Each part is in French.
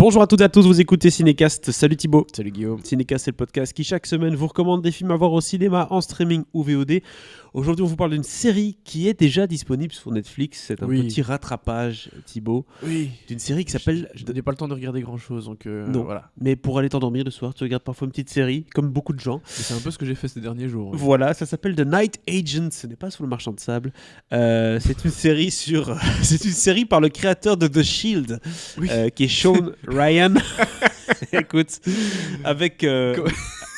Bonjour à toutes et à tous, vous écoutez Cinécast. Salut Thibaut. Salut Guillaume. Cinécast, c'est le podcast qui chaque semaine vous recommande des films à voir au cinéma, en streaming ou VOD. Aujourd'hui, on vous parle d'une série qui est déjà disponible sur Netflix. C'est un petit rattrapage, Thibaut, d'une série qui s'appelle... Je n'ai pas le temps de regarder grand-chose, donc non, voilà. Mais pour aller t'endormir le soir, tu regardes parfois une petite série, comme beaucoup de gens. C'est un peu ce que j'ai fait ces derniers jours. Oui. Voilà, ça s'appelle The Night Agent. Ce n'est pas sur le marchand de sable. C'est une série sur... c'est une série par le créateur de The Shield, qui est Sean Ryan. Écoute, avec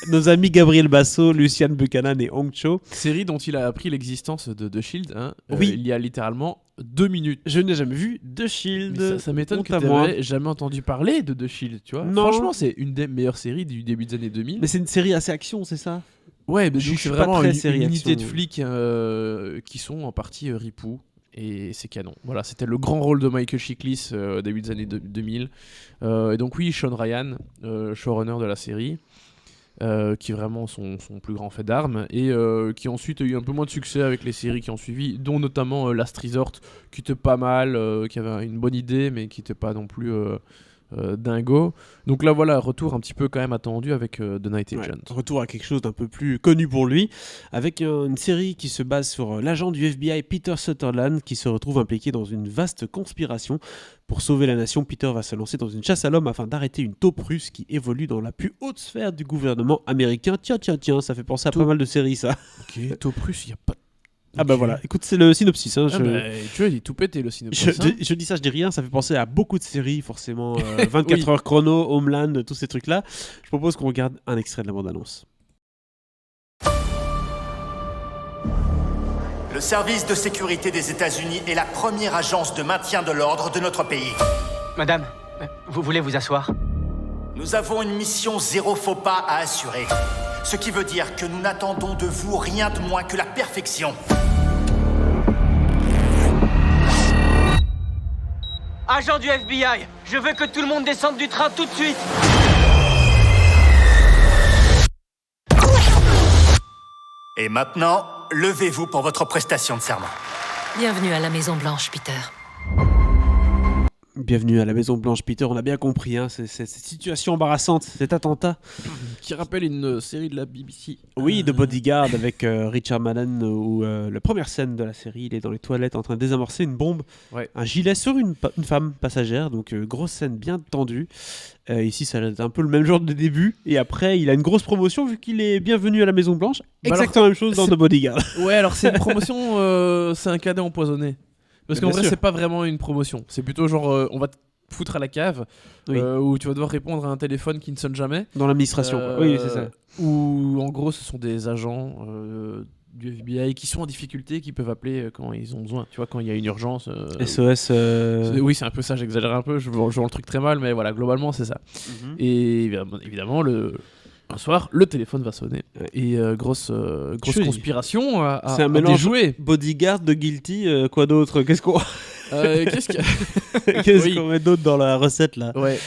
nos amis Gabriel Basso, Luciane Buchanan et Hong Cho. Série dont il a appris l'existence de The Shield oui. Il y a littéralement 2 minutes. Je n'ai jamais vu The Shield. Ça m'étonne que tu n'aies jamais entendu parler de The Shield, tu vois. Non. Franchement, c'est une des meilleures séries du début des années 2000. Mais c'est une série assez action, c'est ça? Ouais, mais c'est vraiment une unité de action, flics qui sont en partie ripoux. Et c'est canon. Voilà, c'était le grand rôle de Michael Chiklis début des années 2000. Et donc oui, Sean Ryan, showrunner de la série, qui est vraiment son plus grand fait d'armes, et qui ensuite a eu un peu moins de succès avec les séries qui ont suivi, dont notamment Last Resort, qui était pas mal, qui avait une bonne idée, mais qui n'était pas non plus dingo. Donc là voilà, retour un petit peu quand même attendu avec The Night Agent. Retour à quelque chose d'un peu plus connu pour lui, avec une série qui se base sur l'agent du FBI Peter Sutherland, qui se retrouve impliqué dans une vaste conspiration. Pour sauver la nation, Peter va se lancer dans une chasse à l'homme afin d'arrêter une taupe russe qui évolue dans la plus haute sphère du gouvernement américain. Tiens, ça fait penser à pas mal de séries, ça. Ok, taupe russe, il n'y a pas... Ah bah voilà, écoute, c'est le synopsis. Tu vois, il est tout pété le synopsis. Je dis ça, je dis rien, ça fait penser à beaucoup de séries, forcément. 24 heures chrono, Homeland, tous ces trucs-là. Je propose qu'on regarde un extrait de la bande-annonce. Le service de sécurité des États-Unis est la première agence de maintien de l'ordre de notre pays. Madame, vous voulez vous asseoir ? Nous avons une mission zéro faux pas à assurer. Ce qui veut dire que nous n'attendons de vous rien de moins que la perfection. Agent du FBI, je veux que tout le monde descende du train tout de suite. Et maintenant, levez-vous pour votre prestation de serment. Bienvenue à la Maison Blanche, Peter. Bienvenue à la Maison Blanche, Peter. On a bien compris, hein, cette situation embarrassante, cet attentat. Qui rappelle une série de la BBC. Oui, de Bodyguard avec Richard Madden, où la première scène de la série, il est dans les toilettes en train de désamorcer une bombe, un gilet sur une femme passagère, donc grosse scène bien tendue. Ici, ça a un peu le même genre de début, et après, il a une grosse promotion vu qu'il est bienvenu à la Maison Blanche. Exactement la même chose dans The Bodyguard. Ouais, alors c'est une promotion, c'est un cadet empoisonné. Parce qu'en vrai, c'est pas vraiment une promotion. C'est plutôt genre, on va te foutre à la cave, où tu vas devoir répondre à un téléphone qui ne sonne jamais. Dans l'administration. Oui, c'est ça. Où, en gros, ce sont des agents du FBI qui sont en difficulté, qui peuvent appeler quand ils ont besoin. Tu vois, quand il y a une urgence. SOS. Oui, c'est un peu ça, j'exagère un peu. Je vends le truc très mal, mais voilà, globalement, c'est ça. Et évidemment, un soir, le téléphone va sonner. Et grosse conspiration c'est un mélange déjouer. Bodyguard de Guilty, quoi d'autre? Qu'est-ce qu'on met d'autre dans la recette là? Ouais.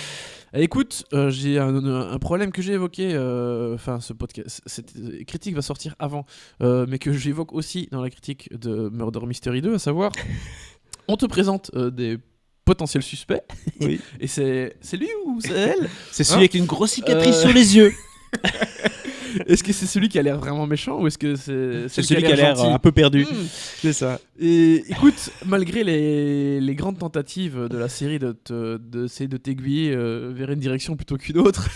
Écoute, j'ai un problème que j'ai évoqué, ce podcast, cette critique va sortir avant, mais que j'évoque aussi dans la critique de Murder Mystery 2, à savoir, on te présente des potentiels suspects, et c'est lui ou c'est elle? C'est celui avec une grosse cicatrice sur les yeux. Est-ce que c'est celui qui a l'air vraiment méchant ou est-ce que c'est celui qui a l'air un peu perdu? C'est ça. Et écoute, malgré les grandes tentatives de la série d'essayer de t'aiguiller vers une direction plutôt qu'une autre,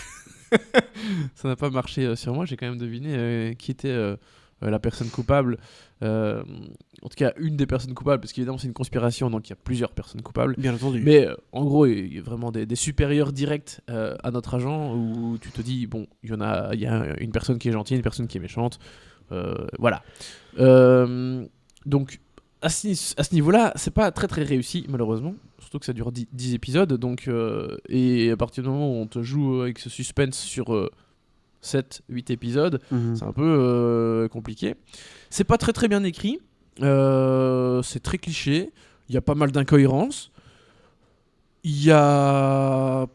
ça n'a pas marché sur moi. J'ai quand même deviné qui était la personne coupable. En tout cas, une des personnes coupables, parce qu'évidemment c'est une conspiration, donc il y a plusieurs personnes coupables. Bien entendu. Mais en gros, il y a vraiment des supérieurs directs à notre agent, où tu te dis, bon, il y a une personne qui est gentille, une personne qui est méchante. Voilà. Donc, à ce niveau-là, c'est pas très très réussi, malheureusement. Surtout que ça dure 10 épisodes. Donc, et à partir du moment où on te joue avec ce suspense sur 7-8 épisodes, c'est un peu compliqué. C'est pas très très bien écrit. C'est très cliché. Il y a pas mal d'incohérences. Il y a...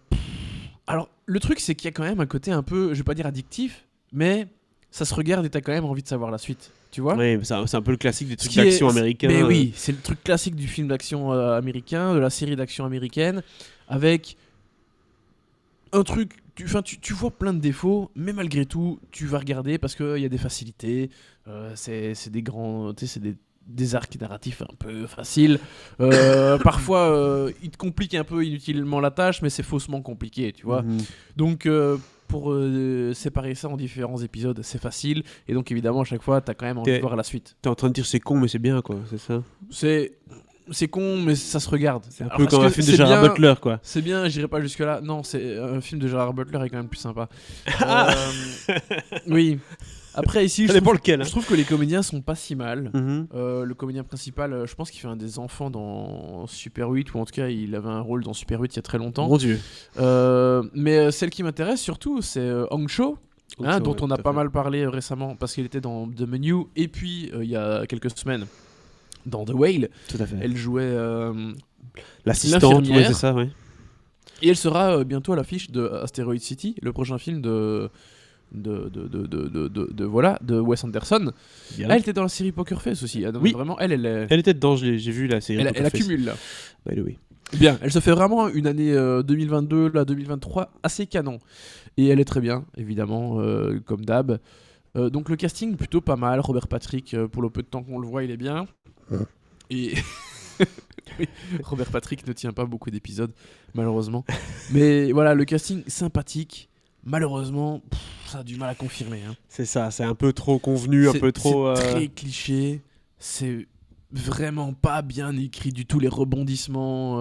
Alors, le truc, c'est qu'il y a quand même un côté un peu, je vais pas dire addictif, mais ça se regarde et t'as quand même envie de savoir la suite. Tu vois ? Oui, c'est un peu le classique des trucs d'action américains. Mais oui, c'est le truc classique du film d'action américain, de la série d'action américaine, avec un truc, tu vois plein de défauts, mais malgré tout, tu vas regarder parce qu'il y a des facilités. C'est des grands, tu sais, c'est des arcs narratifs un peu faciles. Parfois, ils te compliquent un peu inutilement la tâche, mais c'est faussement compliqué, tu vois. Donc, pour séparer ça en différents épisodes, c'est facile. Et donc, évidemment, à chaque fois, t'as quand même envie de voir la suite. T'es en train de dire c'est con, mais c'est bien, quoi, c'est ça? C'est con, mais ça se regarde. C'est un peu comme un film de Gerard Butler, quoi. C'est bien, j'irai pas jusque-là. Non, c'est un film de Gerard Butler est quand même plus sympa. Oui. Après, ici, Ça dépend lequel. je trouve que les comédiens sont pas si mal. Mhm. Le comédien principal, je pense qu'il fait un des enfants dans Super 8, ou en tout cas, il avait un rôle dans Super 8 il y a très longtemps. Mon Dieu. Mais celle qui m'intéresse surtout, c'est Hong Cho. Dont on a pas mal parlé récemment parce qu'elle était dans The Menu et puis il y a quelques semaines dans The Whale. Tout à fait. Elle jouait l'assistante, l'infirmière. ouais, c'est ça, ouais. Et elle sera bientôt à l'affiche de Asteroid City, le prochain film de Wes Anderson. Bien. Elle était dans la série Poker Face aussi. Ah, non, Oui. Vraiment, elle était dedans, j'ai vu la série. elle accumule là. By the way. Bien, elle se fait vraiment une année 2022, là 2023 assez canon. Et elle est très bien, évidemment, comme d'hab. Donc le casting plutôt pas mal. Robert Patrick, pour le peu de temps qu'on le voit, il est bien. Et oui, Robert Patrick ne tient pas beaucoup d'épisodes, malheureusement. Mais voilà, le casting sympathique. Malheureusement, ça a du mal à confirmer. Hein. C'est ça, c'est un peu trop convenu, un peu trop. C'est très cliché. C'est vraiment pas bien écrit du tout. Les rebondissements,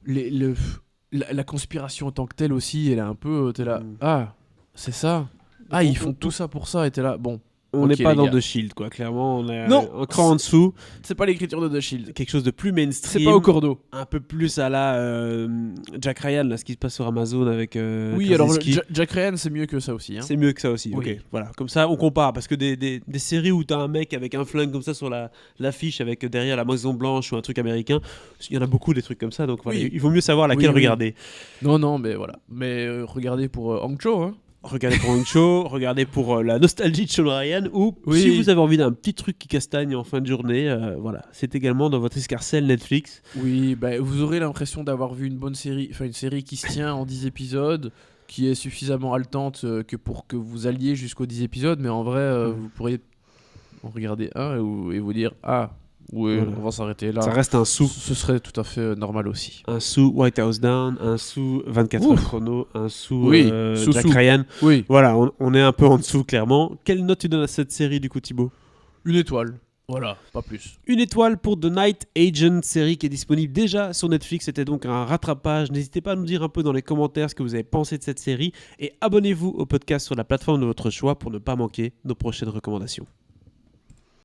la conspiration en tant que telle aussi, elle est un peu. T'es là. Ah, c'est ça. Ah, ils font tout ça pour ça. Et t'es là. Bon. On n'est Ok, pas les dans gars. The Shield, quoi. Clairement, on est Non, un cran en dessous. C'est pas l'écriture de The Shield. Quelque chose de plus mainstream. C'est pas au cordeau. Un peu plus à la Jack Ryan, là, ce qui se passe sur Amazon avec. Oui, alors Krasinski. Jack Ryan, c'est mieux que ça aussi. Hein. C'est mieux que ça aussi, Oui. ok. Voilà, comme ça on compare. Parce que des séries où t'as un mec avec un flingue comme ça sur l'affiche, avec derrière la Maison Blanche ou un truc américain, il y en a beaucoup des trucs comme ça. Donc voilà, Oui. il vaut mieux savoir laquelle Oui, oui. regarder. Non, mais voilà. Mais regardez pour Hong Cho. Hein. Regardez pour Hong Cho, regardez pour la nostalgie de Sean Ryan, ou Oui. si vous avez envie d'un petit truc qui castagne en fin de journée, voilà, c'est également dans votre escarcelle Netflix. Oui, bah, vous aurez l'impression d'avoir vu une bonne série, enfin une série qui se tient en 10 épisodes, qui est suffisamment haletante que pour que vous alliez jusqu'aux 10 épisodes, mais en vrai, vous pourriez en regarder un et vous dire ah, oui, Voilà. on va s'arrêter là. Ça reste un sou. Ce serait tout à fait normal aussi. Un sou White House Down, un sou 24 heures chrono, un sou Oui, Jack sous. Ryan. Oui, Voilà, on est un peu en dessous, clairement. Quelle note tu donnes à cette série, du coup, Thibaut? 1 étoile. Voilà, pas plus. 1 étoile pour The Night Agent, série qui est disponible déjà sur Netflix. C'était donc un rattrapage. N'hésitez pas à nous dire un peu dans les commentaires ce que vous avez pensé de cette série. Et abonnez-vous au podcast sur la plateforme de votre choix pour ne pas manquer nos prochaines recommandations.